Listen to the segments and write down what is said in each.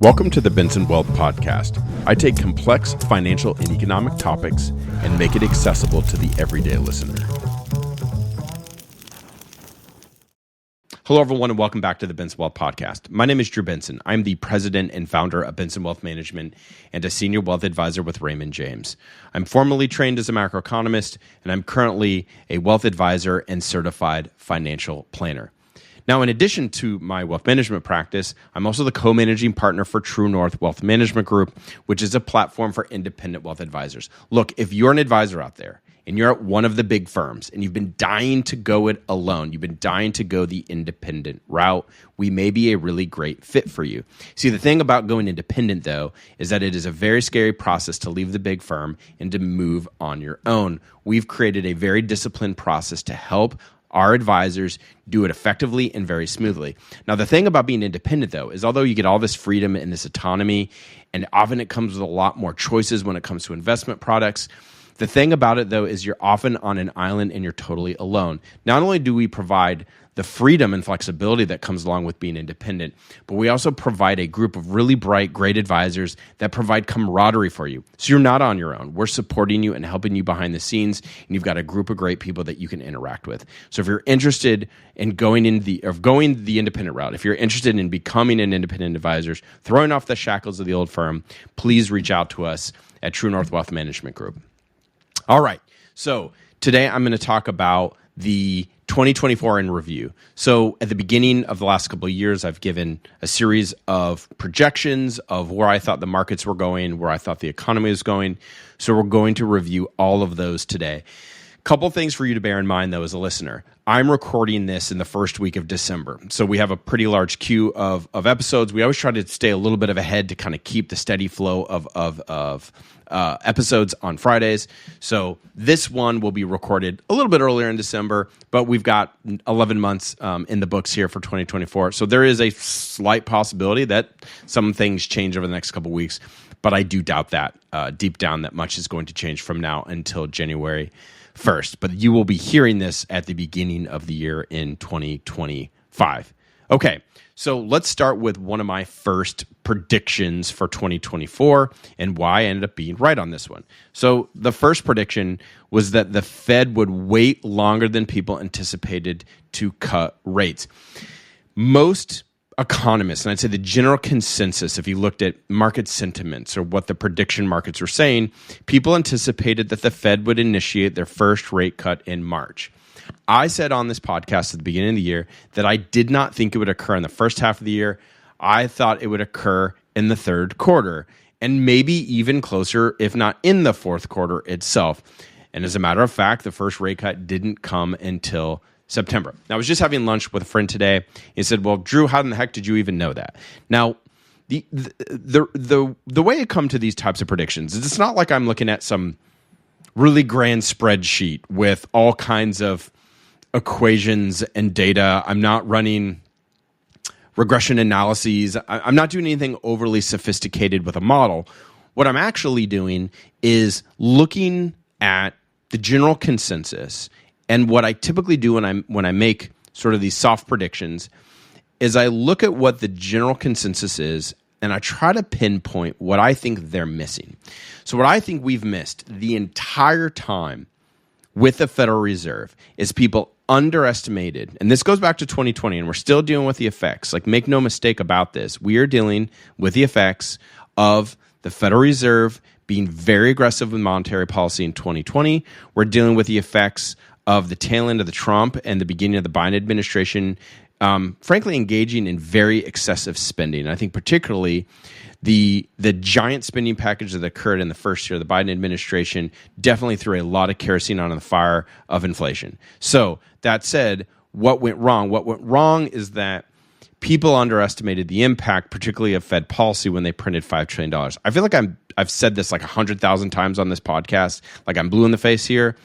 Welcome to the Benson Wealth Podcast. I take complex financial and economic topics and make it accessible to the everyday listener. Hello, everyone, and welcome back to the Benson Wealth Podcast. My name is Drew Benson. I'm the president and founder of Benson Wealth Management and a senior wealth advisor with Raymond James. I'm formally trained as a macroeconomist, and I'm currently a wealth advisor and certified financial planner. Now, in addition to my wealth management practice, I'm also the co-managing partner for True North Wealth Management Group, which is a platform for independent wealth advisors. Look, if you're an advisor out there and you're at one of the big firms and you've been dying to go it alone, you've been dying to go the independent route, we may be a really great fit for you. See, the thing about going independent, though, is that it is a very scary process to leave the big firm and to move on your own. We've created a very disciplined process to help our advisors do it effectively and very smoothly. Now, the thing about being independent, though, is although you get all this freedom and this autonomy, and often it comes with a lot more choices when it comes to investment products, the thing about it, though, is you're often on an island and you're totally alone. Not only do we provide the freedom and flexibility that comes along with being independent, but we also provide a group of really bright, great advisors that provide camaraderie for you. So you're not on your own. We're supporting you and helping you behind the scenes, and you've got a group of great people that you can interact with. So if you're interested in going the independent route, if you're interested in becoming an independent advisor, throwing off the shackles of the old firm, please reach out to us at True North Wealth Management Group. All right, so today I'm going to talk about the 2024 in review. So at the beginning of the last couple of years, I've given a series of projections of where I thought the markets were going, where I thought the economy was going. So we're going to review all of those today. Couple things for you to bear in mind, though, as a listener. I'm recording this in the first week of December. So we have a pretty large queue of episodes. We always try to stay a little bit of ahead to kind of keep the steady flow of episodes on Fridays. So this one will be recorded a little bit earlier in December, but we've got 11 months in the books here for 2024. So there is a slight possibility that some things change over the next couple of weeks, but I do doubt that deep down that much is going to change from now until January 1st. But you will be hearing this at the beginning of the year in 2025. Okay. So let's start with one of my first predictions for 2024 and why I ended up being right on this one. So the first prediction was that the Fed would wait longer than people anticipated to cut rates. Most economists, and I'd say the general consensus, if you looked at market sentiments or what the prediction markets were saying, people anticipated that the Fed would initiate their first rate cut in March. I said on this podcast at the beginning of the year that I did not think it would occur in the first half of the year. I thought it would occur in the third quarter and maybe even closer, if not in the fourth quarter itself. And as a matter of fact, the first rate cut didn't come until September. Now, I was just having lunch with a friend today. He said, "Well, Drew, how in the heck did you even know that?" Now, the way I come to these types of predictions is it's not like I'm looking at some really grand spreadsheet with all kinds of equations and data. I'm not running regression analyses. I'm not doing anything overly sophisticated with a model. What I'm actually doing is looking at the general consensus. And what I typically do when I make sort of these soft predictions is I look at what the general consensus is and I try to pinpoint what I think they're missing. So what I think we've missed the entire time with the Federal Reserve is people underestimated, and this goes back to 2020, and we're still dealing with the effects. Like, make no mistake about this. We are dealing with the effects of the Federal Reserve being very aggressive with monetary policy in 2020. We're dealing with the effects of the tail end of the Trump and the beginning of the Biden administration, frankly, engaging in very excessive spending. And I think particularly the giant spending package that occurred in the first year of the Biden administration definitely threw a lot of kerosene on the fire of inflation. So that said, what went wrong? What went wrong is that people underestimated the impact, particularly of Fed policy when they printed $5 trillion. I feel like I've said this like 100,000 times on this podcast, like I'm blue in the face here.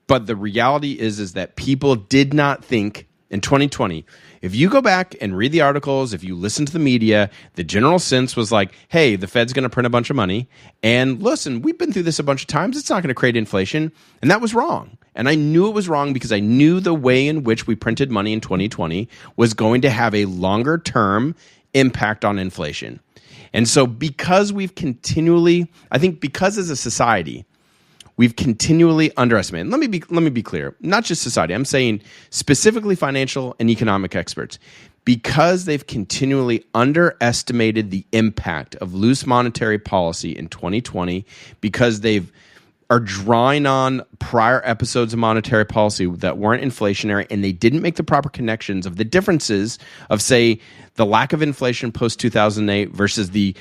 But the reality is that people did not think in 2020, if you go back and read the articles, if you listen to the media, the general sense was like, hey, the Fed's going to print a bunch of money. And listen, we've been through this a bunch of times. It's not going to create inflation. And that was wrong. And I knew it was wrong because I knew the way in which we printed money in 2020 was going to have a longer term impact on inflation. And so because we've continually, I think because as a society, we've continually underestimated. Let me be clear, not just society. I'm saying specifically financial and economic experts. Because they've continually underestimated the impact of loose monetary policy in 2020, because are drawing on prior episodes of monetary policy that weren't inflationary, and they didn't make the proper connections of the differences of, say, the lack of inflation post-2008 versus the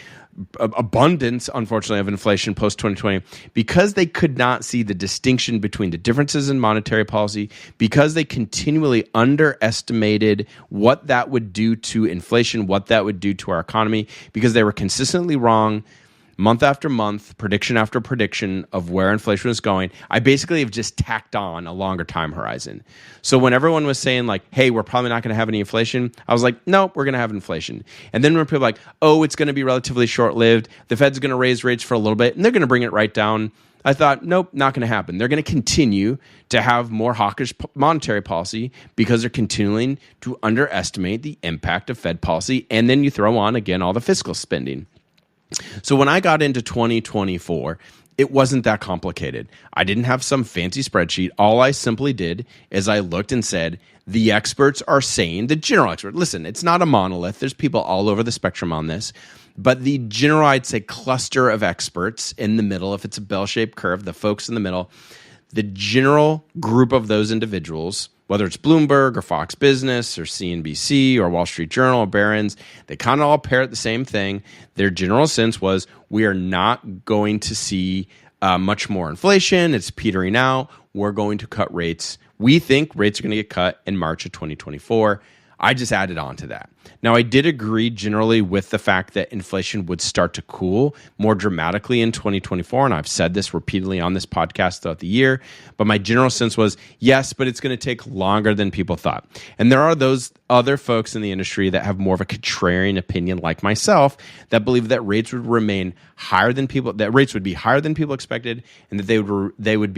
abundance, unfortunately, of inflation post-2020, because they could not see the distinction between the differences in monetary policy, because they continually underestimated what that would do to inflation, what that would do to our economy, because they were consistently wrong month after month, prediction after prediction of where inflation was going. I basically have just tacked on a longer time horizon. So when everyone was saying like, hey, we're probably not going to have any inflation, I was like, no, we're going to have inflation. And then when people are like, oh, it's going to be relatively short-lived, the Fed's going to raise rates for a little bit, and they're going to bring it right down, I thought, nope, not going to happen. They're going to continue to have more hawkish monetary policy because they're continuing to underestimate the impact of Fed policy. And then you throw on, again, all the fiscal spending. So when I got into 2024, it wasn't that complicated. I didn't have some fancy spreadsheet. All I simply did is I looked and said, the experts are saying, the general expert, listen, it's not a monolith. There's people all over the spectrum on this. But the general, I'd say, cluster of experts in the middle, if it's a bell-shaped curve, the folks in the middle, the general group of those individuals, whether it's Bloomberg or Fox Business or CNBC or Wall Street Journal or Barron's, they kind of all parrot the same thing. Their general sense was we are not going to see much more inflation. It's petering out. We're going to cut rates. We think rates are going to get cut in March of 2024. I just added on to that. Now, I did agree generally with the fact that inflation would start to cool more dramatically in 2024, and I've said this repeatedly on this podcast throughout the year, but my general sense was, yes, but it's going to take longer than people thought. And there are those other folks in the industry that have more of a contrarian opinion like myself that believe that rates would remain higher than people, that rates would be higher than people expected, and that they would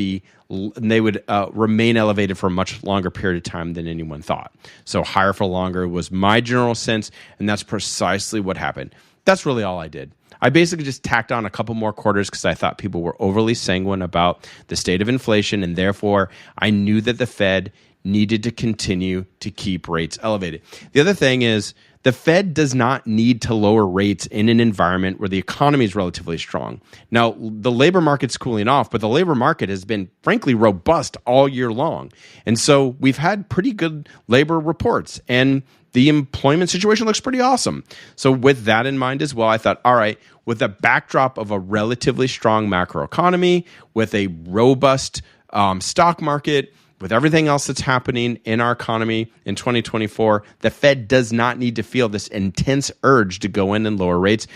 remain elevated for a much longer period of time than anyone thought. So higher for longer was my general sense, and that's precisely what happened. That's really all I did. I basically just tacked on a couple more quarters because I thought people were overly sanguine about the state of inflation, and therefore I knew that the Fed needed to continue to keep rates elevated. The other thing is the Fed does not need to lower rates in an environment where the economy is relatively strong. Now, the labor market's cooling off, but the labor market has been, frankly, robust all year long. And so we've had pretty good labor reports, and the employment situation looks pretty awesome. So with that in mind as well, I thought, all right, with the backdrop of a relatively strong macroeconomy, with a robust stock market, with everything else that's happening in our economy in 2024, the Fed does not need to feel this intense urge to go in and lower rates.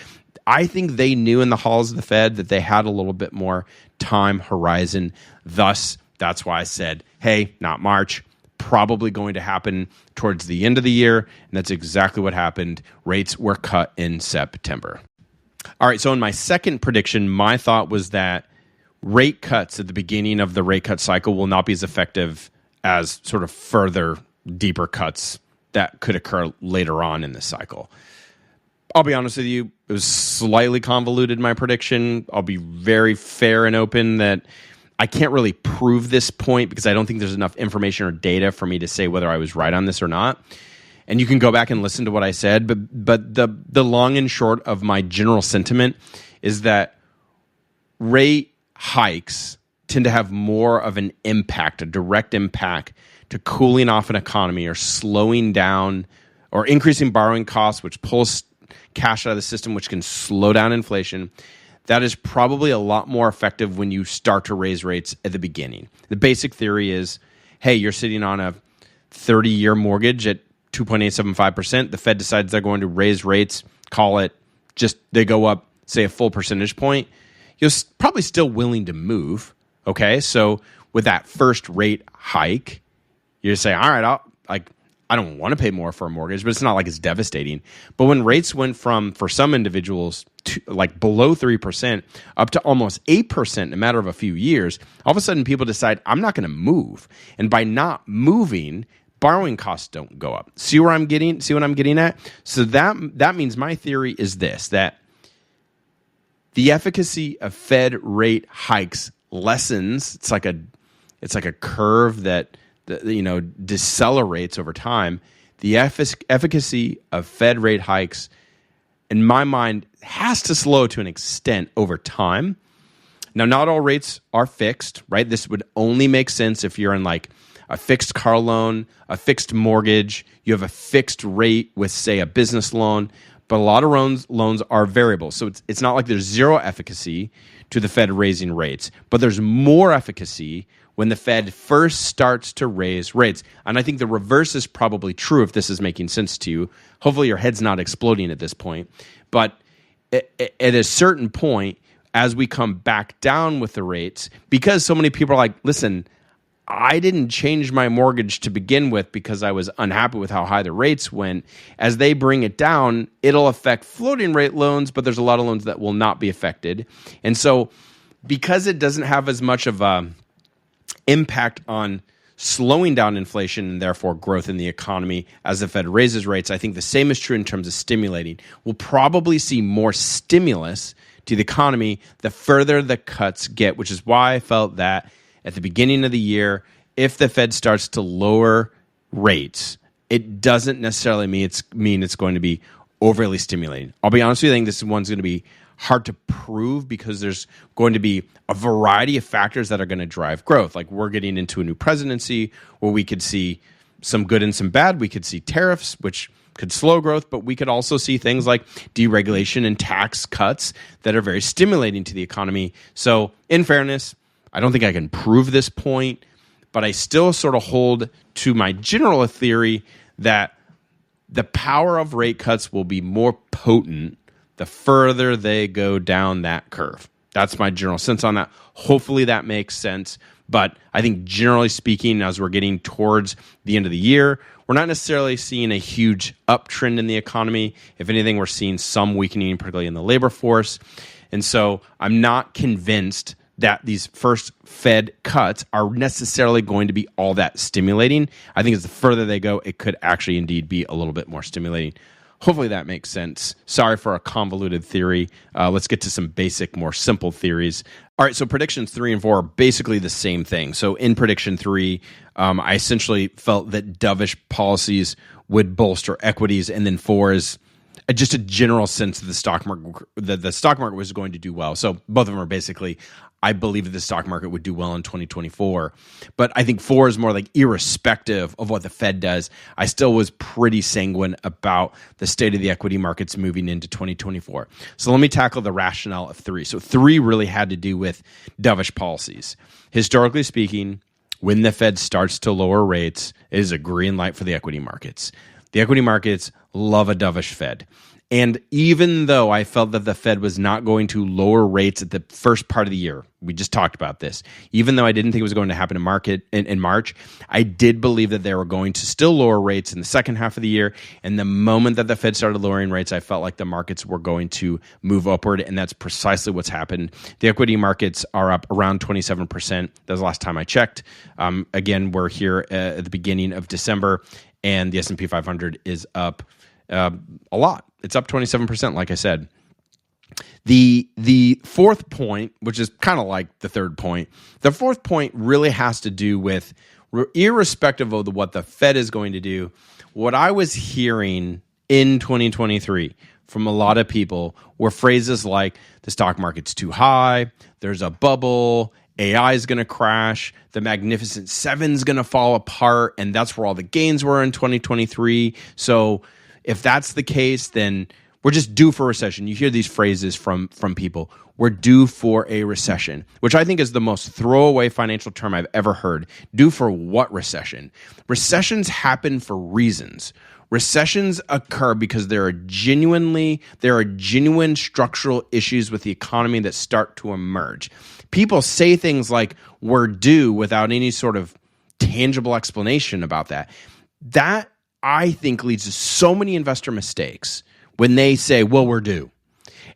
I think they knew in the halls of the Fed that they had a little bit more time horizon. Thus, that's why I said, hey, not March, probably going to happen towards the end of the year. And that's exactly what happened. Rates were cut in September. All right, so in my second prediction, my thought was that rate cuts at the beginning of the rate cut cycle will not be as effective as sort of further, deeper cuts that could occur later on in the cycle. I'll be honest with you, it was slightly convoluted, my prediction. I'll be very fair and open that I can't really prove this point because I don't think there's enough information or data for me to say whether I was right on this or not. And you can go back and listen to what I said, but the long and short of my general sentiment is that rate hikes tend to have more of an impact, a direct impact to cooling off an economy or slowing down or increasing borrowing costs, which pulls cash out of the system, which can slow down inflation. That is probably a lot more effective when you start to raise rates at the beginning. The basic theory is, hey, you're sitting on a 30-year mortgage at 2.875%. The Fed decides they're going to raise rates, call it just they go up, say, a full percentage point. You're probably still willing to move, okay? So with that first rate hike, you're saying, all right, I don't want to pay more for a mortgage, but it's not like it's devastating. But when rates went from, for some individuals, to like below 3% up to almost 8% in a matter of a few years, all of a sudden people decide, I'm not going to move. And by not moving, borrowing costs don't go up. See what I'm getting at? So that means my theory is this, that the efficacy of Fed rate hikes lessens. It's like a curve that decelerates over time. The efficacy of Fed rate hikes, in my mind, has to slow to an extent over time. Now, not all rates are fixed, right? This would only make sense if you're in like a fixed car loan, a fixed mortgage, you have a fixed rate with, say, a business loan. But a lot of loans are variable. So it's not like there's zero efficacy to the Fed raising rates, but there's more efficacy when the Fed first starts to raise rates. And I think the reverse is probably true if this is making sense to you. Hopefully your head's not exploding at this point. But at a certain point, as we come back down with the rates, because so many people are like, listen, I didn't change my mortgage to begin with because I was unhappy with how high the rates went. As they bring it down, it'll affect floating rate loans, but there's a lot of loans that will not be affected. And so because it doesn't have as much of a impact on slowing down inflation and therefore growth in the economy as the Fed raises rates, I think the same is true in terms of stimulating. We'll probably see more stimulus to the economy the further the cuts get, which is why I felt that at the beginning of the year, if the Fed starts to lower rates, it doesn't necessarily mean it's going to be overly stimulating. I'll be honest with you, I think this one's going to be hard to prove because there's going to be a variety of factors that are going to drive growth. Like we're getting into a new presidency where we could see some good and some bad. We could see tariffs, which could slow growth, but we could also see things like deregulation and tax cuts that are very stimulating to the economy. So in fairness, I don't think I can prove this point, but I still sort of hold to my general theory that the power of rate cuts will be more potent the further they go down that curve. That's my general sense on that. Hopefully that makes sense. But I think generally speaking, as we're getting towards the end of the year, we're not necessarily seeing a huge uptrend in the economy. If anything, we're seeing some weakening, particularly in the labor force. And so I'm not convinced that these first Fed cuts are necessarily going to be all that stimulating. I think as the further they go, it could actually indeed be a little bit more stimulating. Hopefully that makes sense. Sorry for a convoluted theory. Let's get to some basic, more simple theories. All right, so predictions 3 and 4 are basically the same thing. So in prediction 3, I essentially felt that dovish policies would bolster equities, and then 4 is just a general sense that the stock market was going to do well. So both of them are basically, I believe that the stock market would do well in 2024. But I think 4 is more like irrespective of what the Fed does. I still was pretty sanguine about the state of the equity markets moving into 2024. So let me tackle the rationale of 3. So 3 really had to do with dovish policies. Historically speaking, when the Fed starts to lower rates, it is a green light for the equity markets. The equity markets love a dovish Fed. And even though I felt that the Fed was not going to lower rates at the first part of the year, we just talked about this, even though I didn't think it was going to happen in March, I did believe that they were going to still lower rates in the second half of the year. And the moment that the Fed started lowering rates, I felt like the markets were going to move upward. And that's precisely what's happened. The equity markets are up around 27%. That was the last time I checked. Again, we're here at the beginning of December, and the S&P 500 is up a lot. It's up 27%, like I said. The fourth point, which is kind of like the third point, the fourth point really has to do with, irrespective of what the Fed is going to do, what I was hearing in 2023 from a lot of people were phrases like the stock market's too high, there's a bubble, AI is going to crash, the Magnificent Seven's going to fall apart, and that's where all the gains were in 2023. So if that's the case, then we're just due for a recession. You hear these phrases from people. We're due for a recession, which I think is the most throwaway financial term I've ever heard. Due for what recession? Recessions happen for reasons. Recessions occur because there are genuine structural issues with the economy that start to emerge. People say things like we're due without any sort of tangible explanation about that. That, I think, leads to so many investor mistakes when they say, well, we're due.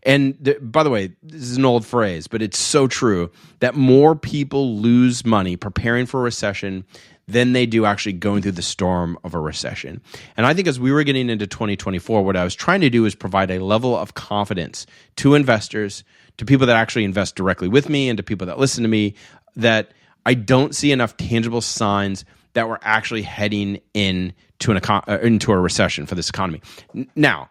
And by the way, this is an old phrase, but it's so true that more people lose money preparing for a recession than they do actually going through the storm of a recession. And I think as we were getting into 2024, what I was trying to do is provide a level of confidence to investors, to people that actually invest directly with me, and to people that listen to me, that I don't see enough tangible signs that we're actually heading into a recession for this economy. Now,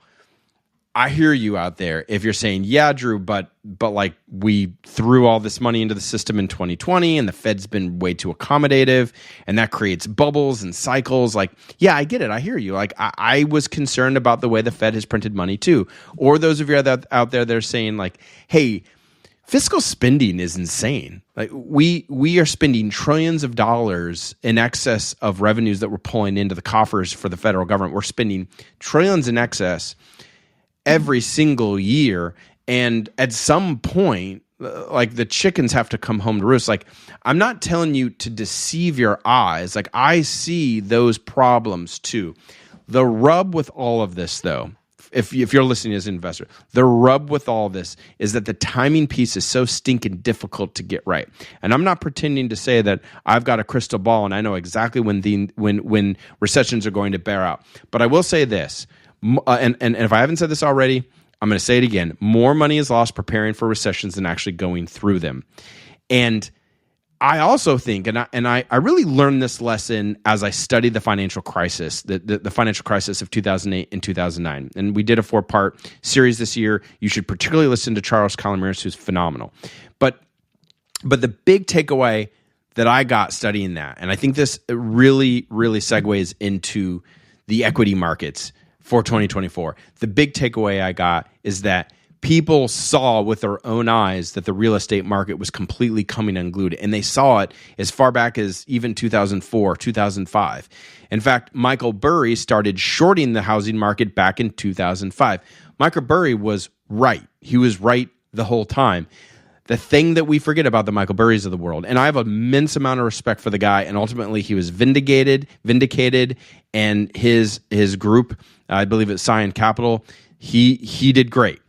I hear you out there if you're saying, yeah, Drew, but like we threw all this money into the system in 2020 and the Fed's been way too accommodative and that creates bubbles and cycles. Like, yeah, I get it. I hear you. Like I was concerned about the way the Fed has printed money too. Or those of you out there that are saying like, hey, fiscal spending is insane. Like we are spending trillions of dollars in excess of revenues that we're pulling into the coffers for the federal government. We're spending trillions in excess every single year, and at some point, like the chickens have to come home to roost. Like I'm not telling you to deceive your eyes. Like I see those problems too. The rub with all of this, though, if you're listening as an investor, the rub with all this is that the timing piece is so stinking difficult to get right. And I'm not pretending to say that I've got a crystal ball and I know exactly when recessions are going to bear out. But I will say this. And if I haven't said this already, I'm going to say it again. More money is lost preparing for recessions than actually going through them. And I also think, and I really learned this lesson as I studied the financial crisis, the financial crisis of 2008 and 2009. And we did a 4-part series this year. You should particularly listen to Charles Calomiris, who's phenomenal. But the big takeaway that I got studying that, and I think this really, really segues into the equity markets for 2024. The big takeaway I got is that people saw with their own eyes that the real estate market was completely coming unglued, and they saw it as far back as even 2004, 2005. In fact, Michael Burry started shorting the housing market back in 2005. Michael Burry was right. He was right the whole time. The thing that we forget about the Michael Burrys of the world, and I have an immense amount of respect for the guy, and ultimately he was vindicated, and his group, I believe it's Scion Capital, he did great.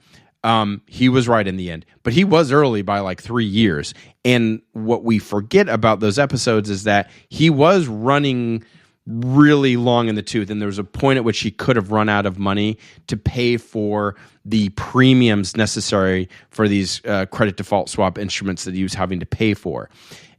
He was right in the end, but he was early by like 3 years. And what we forget about those episodes is that he was running really long in the tooth, and there was a point at which he could have run out of money to pay for the premiums necessary for these credit default swap instruments that he was having to pay for.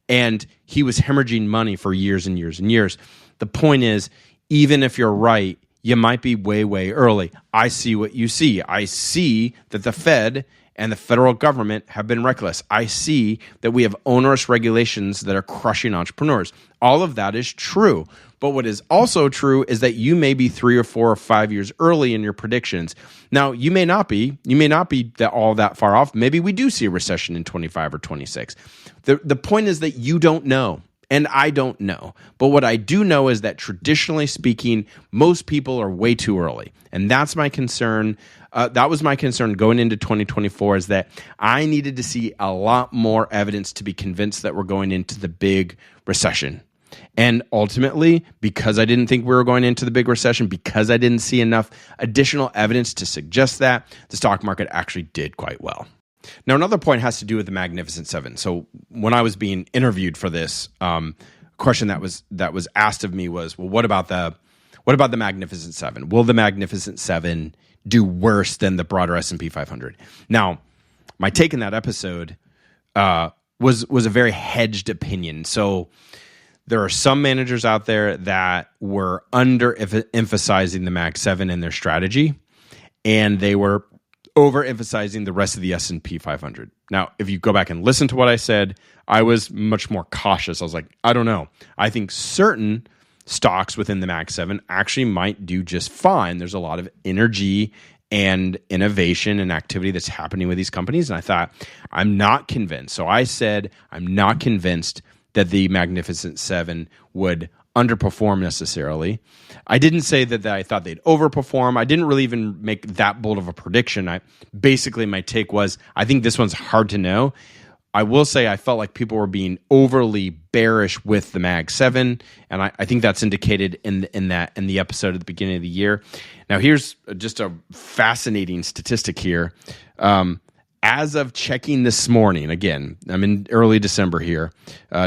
And he was hemorrhaging money for years and years and years. The point is, even if you're right, you might be way, way early. I see what you see. I see that the Fed and the federal government have been reckless. I see that we have onerous regulations that are crushing entrepreneurs. All of that is true. But what is also true is that you may be 3 or 4 or 5 years early in your predictions. Now, you may not be. You may not be all that far off. Maybe we do see a recession in 25 or 26. The point is that you don't know. And I don't know. But what I do know is that traditionally speaking, most people are way too early. And that's my concern. That was my concern going into 2024, is that I needed to see a lot more evidence to be convinced that we're going into the big recession. And ultimately, because I didn't think we were going into the big recession, because I didn't see enough additional evidence to suggest that, the stock market actually did quite well. Now, another point has to do with the Magnificent Seven. So when I was being interviewed for this, question that was asked of me was, well, what about the Magnificent Seven? Will the Magnificent Seven do worse than the broader S&P 500? Now, my take in that episode was a very hedged opinion. So there are some managers out there that were under-emphasizing the Mag 7 in their strategy, and they were overemphasizing the rest of the S&P 500. Now, if you go back and listen to what I said, I was much more cautious. I was like, I don't know. I think certain stocks within the Mag 7 actually might do just fine. There's a lot of energy and innovation and activity that's happening with these companies. And I thought, I'm not convinced. So I said, I'm not convinced that the Magnificent Seven would underperform necessarily. I didn't say that I thought they'd overperform. I didn't really even make that bold of a prediction. Basically, my take was, I think this one's hard to know. I will say I felt like people were being overly bearish with the Mag 7, and I think that's indicated in the episode at the beginning of the year. Now, here's just a fascinating statistic here. As of checking this morning, again, I'm in early December here.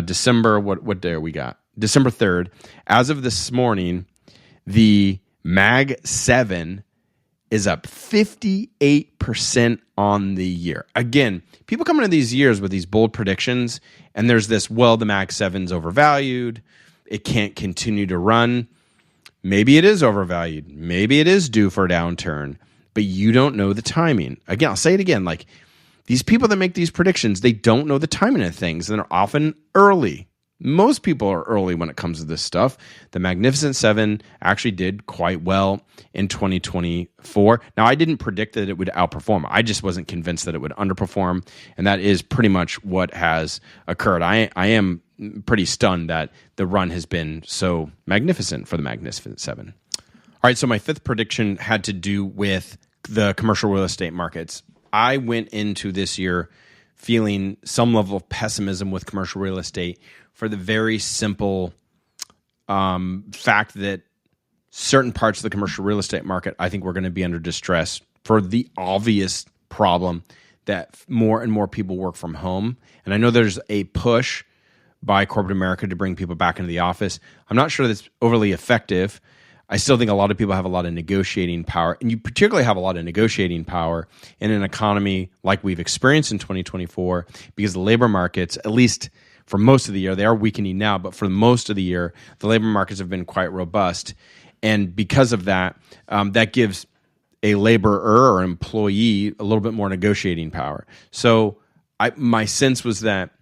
December, what day are we got? December 3rd. As of this morning, the Mag 7 is up 58% on the year. Again, people come into these years with these bold predictions, and there's this, well, the Mag 7's overvalued. It can't continue to run. Maybe it is overvalued. Maybe it is due for a downturn, but you don't know the timing. Again, I'll say it again, like these people that make these predictions, they don't know the timing of things, and they're often early. Most people are early when it comes to this stuff. The Magnificent Seven actually did quite well in 2024. Now, I didn't predict that it would outperform. I just wasn't convinced that it would underperform, and that is pretty much what has occurred. I am pretty stunned that the run has been so magnificent for the Magnificent Seven. All right, so my fifth prediction had to do with the commercial real estate markets. I went into this year feeling some level of pessimism with commercial real estate for the very simple fact that certain parts of the commercial real estate market, I think we're going to be under distress for the obvious problem that more and more people work from home. And I know there's a push by corporate America to bring people back into the office. I'm not sure that's overly effective. I still think a lot of people have a lot of negotiating power, and you particularly have a lot of negotiating power in an economy like we've experienced in 2024 because the labor markets, at least for most of the year, they are weakening now, but for most of the year, the labor markets have been quite robust. And because of that, that gives a laborer or employee a little bit more negotiating power. So my sense was that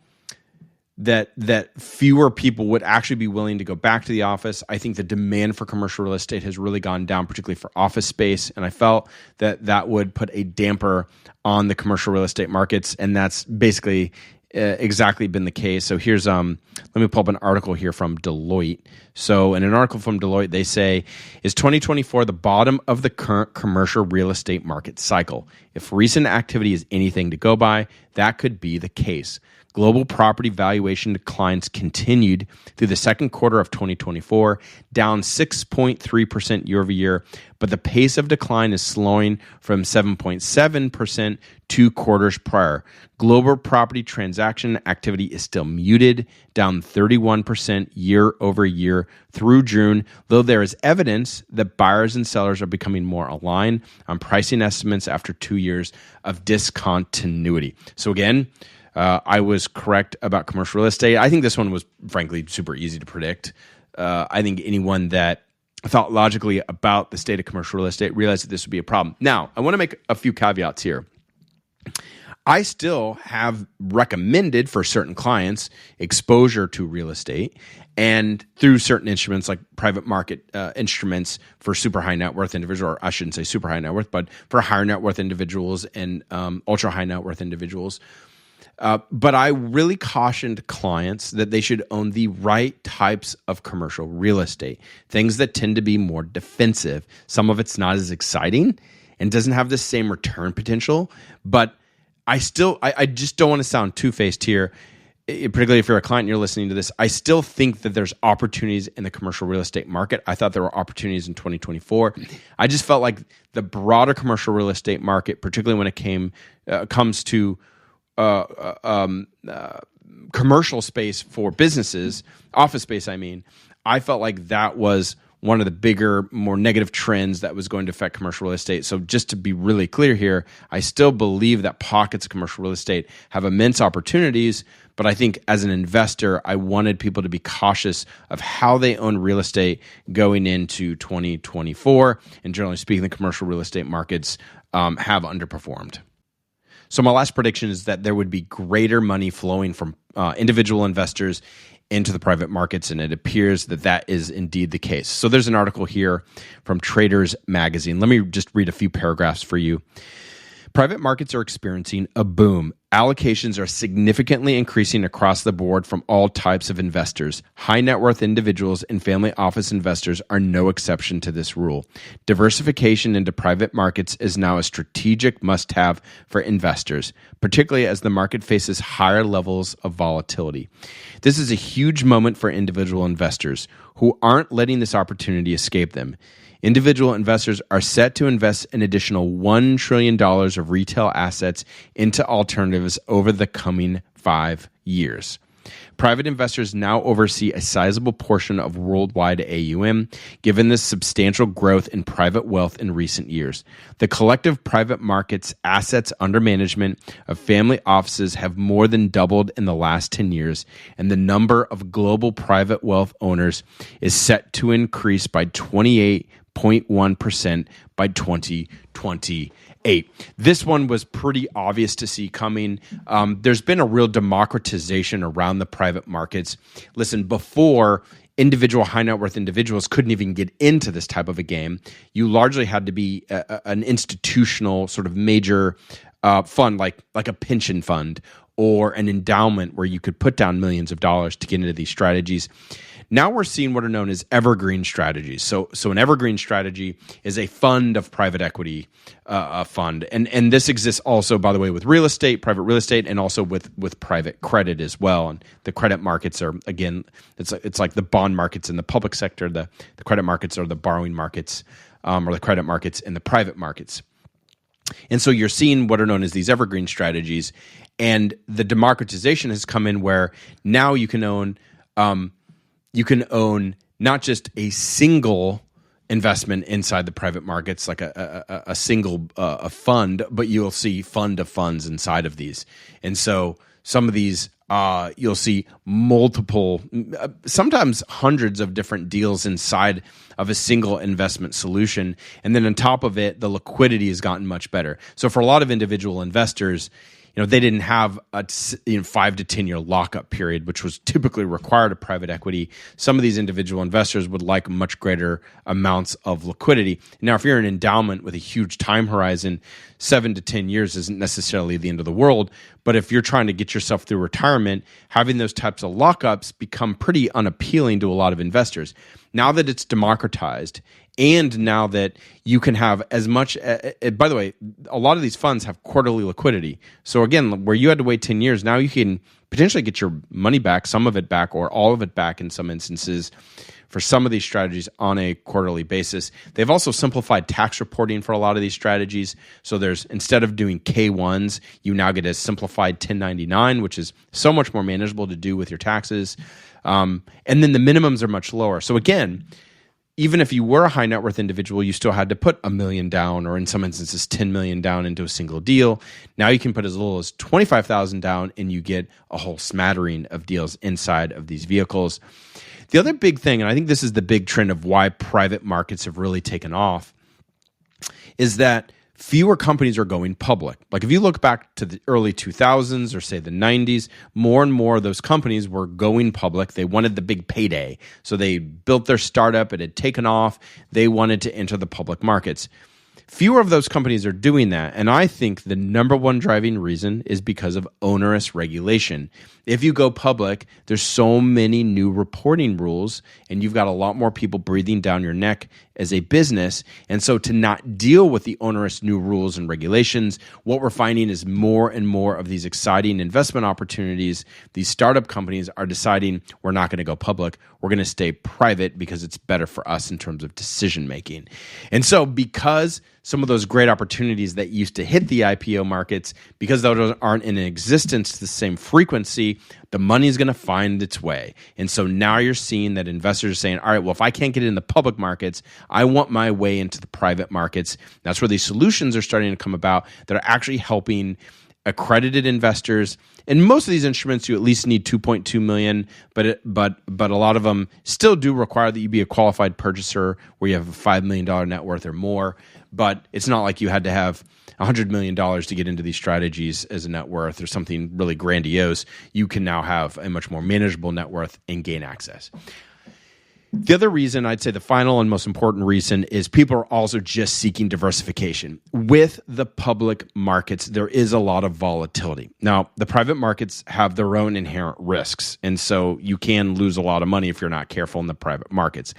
fewer people would actually be willing to go back to the office. I think the demand for commercial real estate has really gone down, particularly for office space, and I felt that that would put a damper on the commercial real estate markets, and that's basically exactly been the case. So here's let me pull up an article here from Deloitte. So in an article from Deloitte, they say, is 2024 the bottom of the current commercial real estate market cycle? If recent activity is anything to go by, that could be the case. Global property valuation declines continued through the second quarter of 2024, down 6.3% year over year, but the pace of decline is slowing from 7.7% 2 quarters prior. Global property transaction activity is still muted, down 31% year over year through June, though there is evidence that buyers and sellers are becoming more aligned on pricing estimates after 2 years of discontinuity. So again, I was correct about commercial real estate. I think this one was, frankly, super easy to predict. I think anyone that thought logically about the state of commercial real estate realized that this would be a problem. Now, I want to make a few caveats here. I still have recommended for certain clients exposure to real estate and through certain instruments like private market instruments for super high net worth individuals, or I shouldn't say super high net worth, but for higher net worth individuals and ultra high net worth individuals. But I really cautioned clients that they should own the right types of commercial real estate, things that tend to be more defensive. Some of it's not as exciting and doesn't have the same return potential, but I just don't want to sound two-faced here, particularly if you're a client and you're listening to this. I still think that there's opportunities in the commercial real estate market. I thought there were opportunities in 2024. I just felt like the broader commercial real estate market, particularly when it comes to commercial space for businesses, office space, I felt like that was one of the bigger, more negative trends that was going to affect commercial real estate. So just to be really clear here, I still believe that pockets of commercial real estate have immense opportunities, but I think as an investor, I wanted people to be cautious of how they own real estate going into 2024. And generally speaking, the commercial real estate markets have underperformed. So my last prediction is that there would be greater money flowing from individual investors into the private markets, and it appears that that is indeed the case. So there's an article here from Traders Magazine. Let me just read a few paragraphs for you. Private markets are experiencing a boom. Allocations are significantly increasing across the board from all types of investors. High net worth individuals and family office investors are no exception to this rule. Diversification into private markets is now a strategic must-have for investors, particularly as the market faces higher levels of volatility. This is a huge moment for individual investors who aren't letting this opportunity escape them. Individual investors are set to invest an additional $1 trillion of retail assets into alternatives over the coming 5 years. Private investors now oversee a sizable portion of worldwide AUM, given the substantial growth in private wealth in recent years. The collective private markets assets under management of family offices have more than doubled in the last 10 years, and the number of global private wealth owners is set to increase by 28.1% by 2028. This one was pretty obvious to see coming. There's been a real democratization around the private markets. Listen, before, individual high net worth individuals couldn't even get into this type of a game. You largely had to be an institutional sort of major fund, like a pension fund or an endowment where you could put down millions of dollars to get into these strategies. Now we're seeing what are known as evergreen strategies. So an evergreen strategy is a fund of private equity, fund, and this exists also, by the way, with real estate, private real estate, and also with private credit as well. And the credit markets are, again, it's like the bond markets in the public sector. The credit markets are the borrowing markets, or the credit markets in the private markets. And so you're seeing what are known as these evergreen strategies, and the democratization has come in where now you can own not just a single investment inside the private markets, like a single fund, but you'll see fund of funds inside of these. And so some of these, you'll see multiple, sometimes hundreds of different deals inside of a single investment solution. And then on top of it, the liquidity has gotten much better. So for a lot of individual investors, they didn't have a 5 to 10 year lockup period, which was typically required of private equity. Some of these individual investors would like much greater amounts of liquidity. Now, if you're an endowment with a huge time horizon, 7 to 10 years isn't necessarily the end of the world. But if you're trying to get yourself through retirement, having those types of lockups become pretty unappealing to a lot of investors. Now that it's democratized, and now that you can have as much, by the way, a lot of these funds have quarterly liquidity. So again, where you had to wait 10 years, now you can potentially get your money back, some of it back, or all of it back in some instances for some of these strategies on a quarterly basis. They've also simplified tax reporting for a lot of these strategies. So there's, instead of doing K-1s, you now get a simplified 1099, which is so much more manageable to do with your taxes. And then the minimums are much lower. So again, even if you were a high net worth individual, you still had to put $1 million down, or in some instances, $10 million down into a single deal. Now you can put as little as $25,000 down, and you get a whole smattering of deals inside of these vehicles. The other big thing, and I think this is the big trend of why private markets have really taken off, is that fewer companies are going public. Like if you look back to the early 2000s or say the 90s, more and more of those companies were going public. They wanted the big payday. So they built their startup, it had taken off. They wanted to enter the public markets. Fewer of those companies are doing that. And I think the number one driving reason is because of onerous regulation. If you go public, there's so many new reporting rules, and you've got a lot more people breathing down your neck as a business. And so to not deal with the onerous new rules and regulations, what we're finding is more and more of these exciting investment opportunities. These startup companies are deciding we're not going to go public. We're going to stay private because it's better for us in terms of decision making. And so because some of those great opportunities that used to hit the IPO markets, because those aren't in existence to the same frequency, the money is going to find its way. And so now you're seeing that investors are saying, all right, well, if I can't get in the public markets, I want my way into the private markets. That's where these solutions are starting to come about that are actually helping accredited investors. And most of these instruments, you at least need 2.2 million, but a lot of them still do require that you be a qualified purchaser where you have a $5 million net worth or more. But it's not like you had to have $100 million to get into these strategies as a net worth or something really grandiose. You can now have a much more manageable net worth and gain access. The other reason, I'd say the final and most important reason, is people are also just seeking diversification. With the public markets, there is a lot of volatility. Now, the private markets have their own inherent risks, and so you can lose a lot of money if you're not careful in the private markets.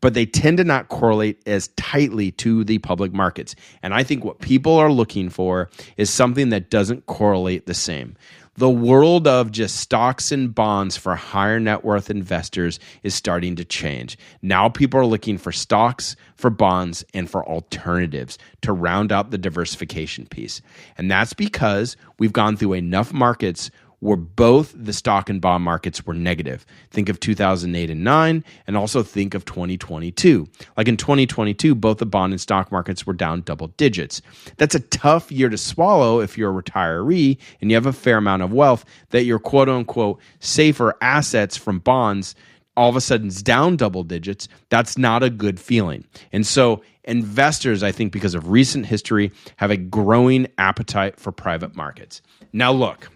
But they tend to not correlate as tightly to the public markets. And I think what people are looking for is something that doesn't correlate the same. The world of just stocks and bonds for higher net worth investors is starting to change. Now people are looking for stocks, for bonds, and for alternatives to round out the diversification piece. And that's because we've gone through enough markets where both the stock and bond markets were negative. Think of 2008 and 9, and also think of 2022. Like in 2022, both the bond and stock markets were down double digits. That's a tough year to swallow if you're a retiree and you have a fair amount of wealth, that your quote unquote safer assets from bonds all of a sudden is down double digits. That's not a good feeling. And so investors, I think because of recent history, have a growing appetite for private markets. Now look,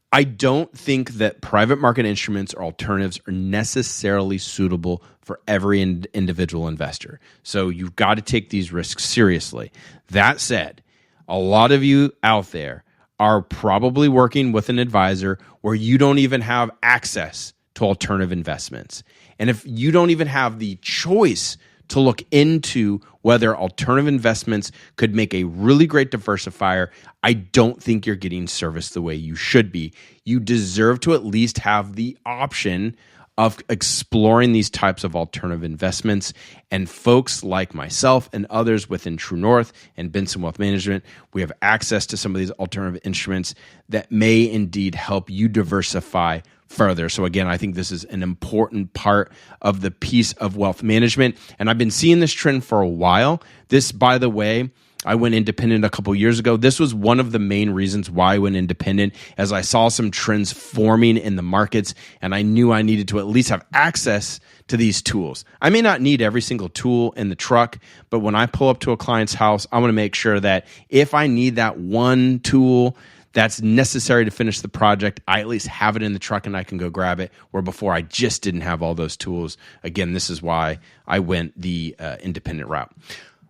I don't think that private market instruments or alternatives are necessarily suitable for every individual investor. So you've got to take these risks seriously. That said, a lot of you out there are probably working with an advisor where you don't even have access to alternative investments. And if you don't even have the choice to look into whether alternative investments could make a really great diversifier, I don't think you're getting service the way you should be. You deserve to at least have the option of exploring these types of alternative investments. And folks like myself and others within True North and Benson Wealth Management, we have access to some of these alternative instruments that may indeed help you diversify further. So again, I think this is an important part of the piece of wealth management. And I've been seeing this trend for a while. This, by the way, I went independent a couple years ago. This was one of the main reasons why I went independent, as I saw some trends forming in the markets, and I knew I needed to at least have access to these tools. I may not need every single tool in the truck, but when I pull up to a client's house, I want to make sure that if I need that one tool that's necessary to finish the project, I at least have it in the truck and I can go grab it, where before I just didn't have all those tools. Again, this is why I went the independent route.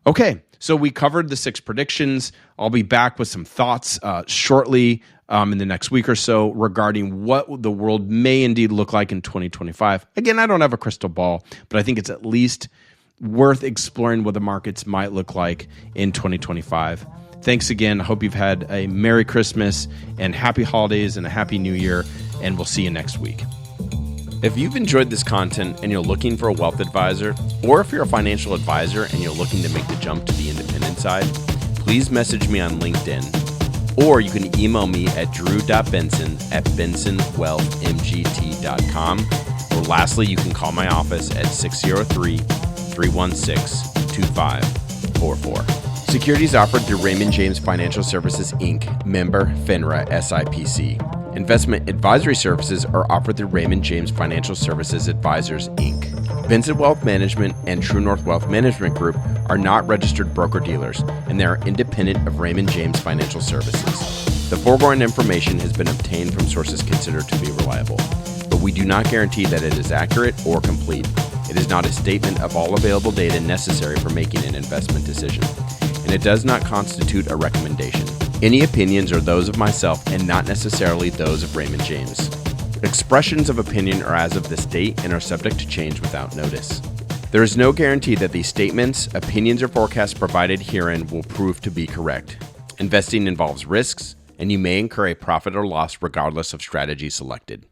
Okay, so we covered the 6 predictions. I'll be back with some thoughts shortly in the next week or so regarding what the world may indeed look like in 2025. Again, I don't have a crystal ball, but I think it's at least worth exploring what the markets might look like in 2025. Thanks again. I hope you've had a Merry Christmas and Happy Holidays and a Happy New Year, and we'll see you next week. If you've enjoyed this content and you're looking for a wealth advisor, or if you're a financial advisor and you're looking to make the jump to the independent side, please message me on LinkedIn, or you can email me at drew.benson@bensonwealthmgt.com, or lastly, you can call my office at 603-316-2544. Securities offered through Raymond James Financial Services, Inc., member FINRA SIPC. Investment advisory services are offered through Raymond James Financial Services Advisors, Inc. Benson Wealth Management and True North Wealth Management Group are not registered broker-dealers, and they are independent of Raymond James Financial Services. The foregoing information has been obtained from sources considered to be reliable, but we do not guarantee that it is accurate or complete. It is not a statement of all available data necessary for making an investment decision, and it does not constitute a recommendation. Any opinions are those of myself and not necessarily those of Raymond James. Expressions of opinion are as of this date and are subject to change without notice. There is no guarantee that these statements, opinions, or forecasts provided herein will prove to be correct. Investing involves risks, and you may incur a profit or loss regardless of strategy selected.